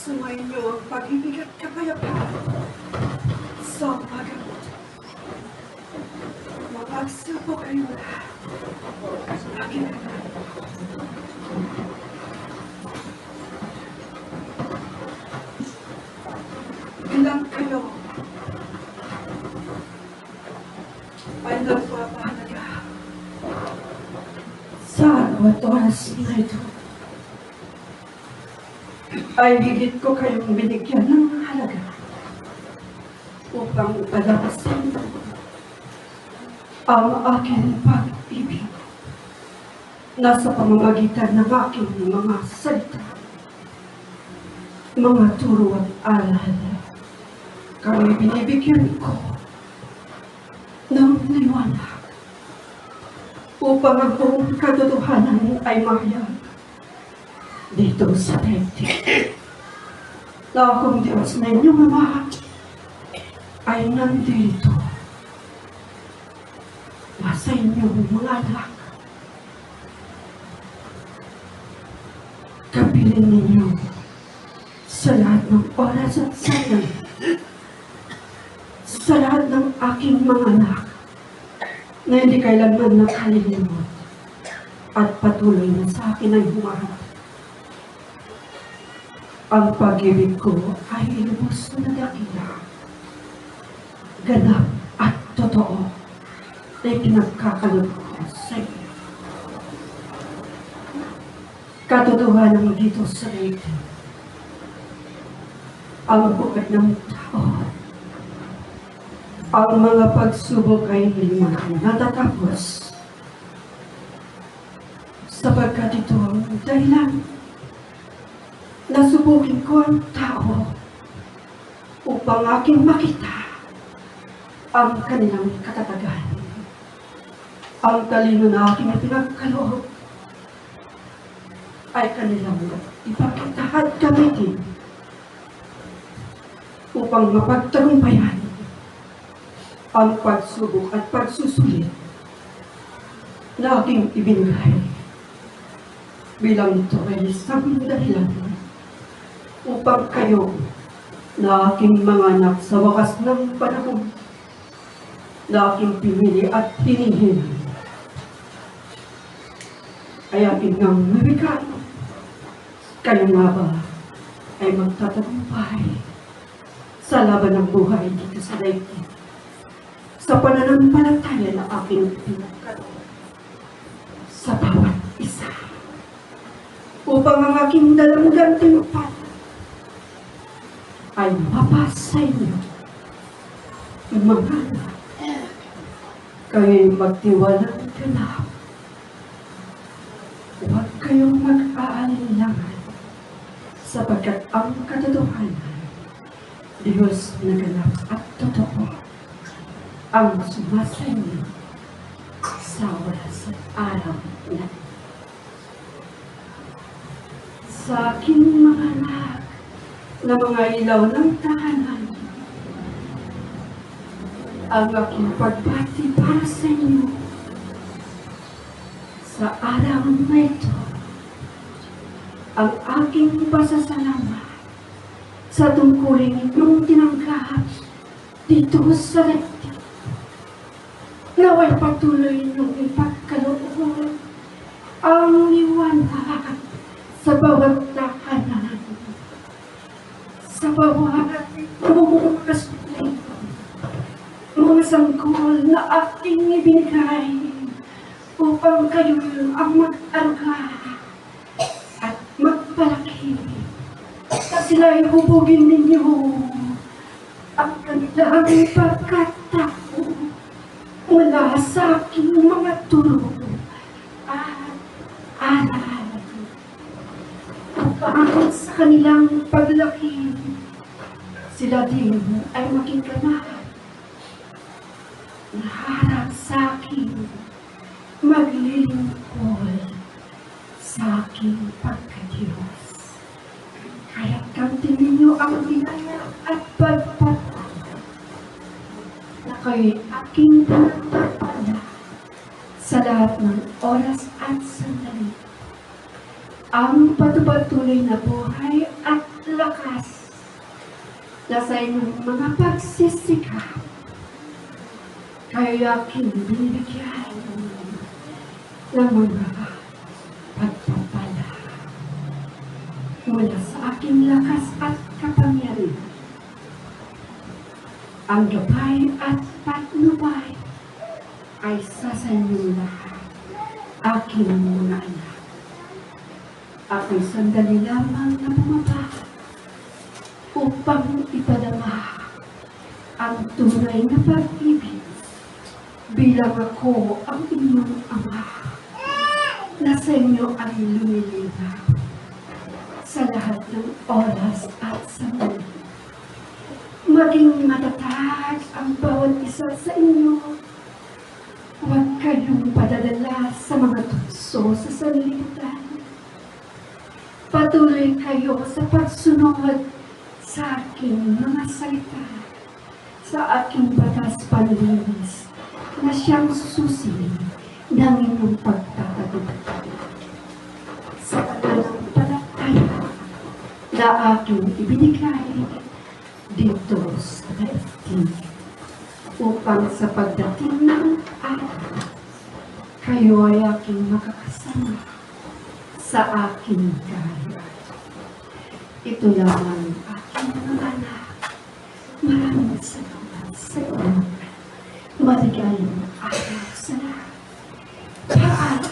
Sumayin niyo ang pag-ibig at kapayapaan sa pag-abot. Mapagsa po kayo lahat sa aking anak. Ilang kayo ay nagpapahalaga sa araw at oras na ito. Ay higit ko kayong binigyan ng halaga upang ipalabasin ang aking pag-ibig na sa pamamagitan ng aking mga salita, mga turo at aral. Kami binibigyan ko ng liwanag upang ang buong katotohanan ay mahayag dito sa daigdig. Na akong Diyos na inyong Ama ay nandito. Nasa inyong mga anak. Kapiling ninyo sa lahat ng oras at sandali. Sa lahat ng aking mga anak na hindi kailanman nakalilimot at patuloy na sa akin ay humaharap. Ang pag-ibig ko ay ilubos na dakila, ganap at totoo na ipinagkakaloob ko sa iyo. Katotohanan dito sa daigdig, ang buhay ng tao, ang mga pagsubok ay hindi man natatapos, sapagkat ito ang dahilan. Nasubukin ko ang tao upang aking makita ang kanilang katatagan. Ang talino na aking ipinagkaloob ay kanilang ipakita at gamitin upang mapagtagumpayan ang pagsubok at pagsusulit na aking ibinigay. Bilang ito ay isang dahilan upang kayo na aking mga anak sa wakas ng panahon na aking pinili at hinihil ay aking nang nabigay. Kayo nga ba ay magtatagumpay sa laban ng buhay dito sa daigdig sa pananampalataya na aking pinagkaloob sa bawat isa upang ang aking dalang gantimpala ay mapasa inyo, mga anak. Kayo'y magtiwalang ganap. Huwag kayong mag-aalinlangan, sapagkat ang katotohanan, Diyos na ganap at totoo, ang sumasa inyo sa oras at araw na sa aking mga anak na mga ilaw ng tahanan, ang aking pagbati para sa inyo sa araw na ito, ang aking pasasalamat sa tungkulin inyong tinanggap dito sa daigdig. Naway patuloy inyong ipagkaloob ang liwanag sa bawat tahanan, sa bawat mga kasulit, mga sanggol na aking ibinigay upang kayo ang mag-aruga at magpalaki. At sila'y hubugin ninyo ang kanilang pagkatao mula sa aking mga turo at aral. Upang sa kanilang paglaki, sila din ay maging ganap, naharap sa akin, maglilingkod sa aking pagkadiyos. Kaya't kamtin ninyo ang biyaya at pagpapala na kayo'y aking pinagpapala sa lahat ng oras at sandali. Ang patuloy na buhay at lakas na sa inyong mga pagsisikap. Kayo aking binibigyan ng mga pagpapala mula sa aking lakas at kapangyarihan. Ang gabay at patnubay ay sa inyong lahat, aking mga anak. Ako'y sandali lamang na bumaba upang ipadama ang tunay na pag-ibig bilang ako ang inyong ama na sa inyo ay lumilinaw sa lahat ng oras at sandali. Maging matatag ang bawat isa sa inyo. Huwag kayong padadala sa mga tukso sa sanlibutan. Patuloy kayo sa pagsunod sa aking mga salita, sa aking batas panlinis na siyang susi ng inyong pagtatagumpay. Sa pananampalataya na aking ibinigay dito sa daigdig, upang sa pagdating ng araw, kayo ay aking makakasama sa aking kaharian. Ito lamang aking mga anak. Maraming salamat sa inyo. Maligayang araw sa lahat. Paalam.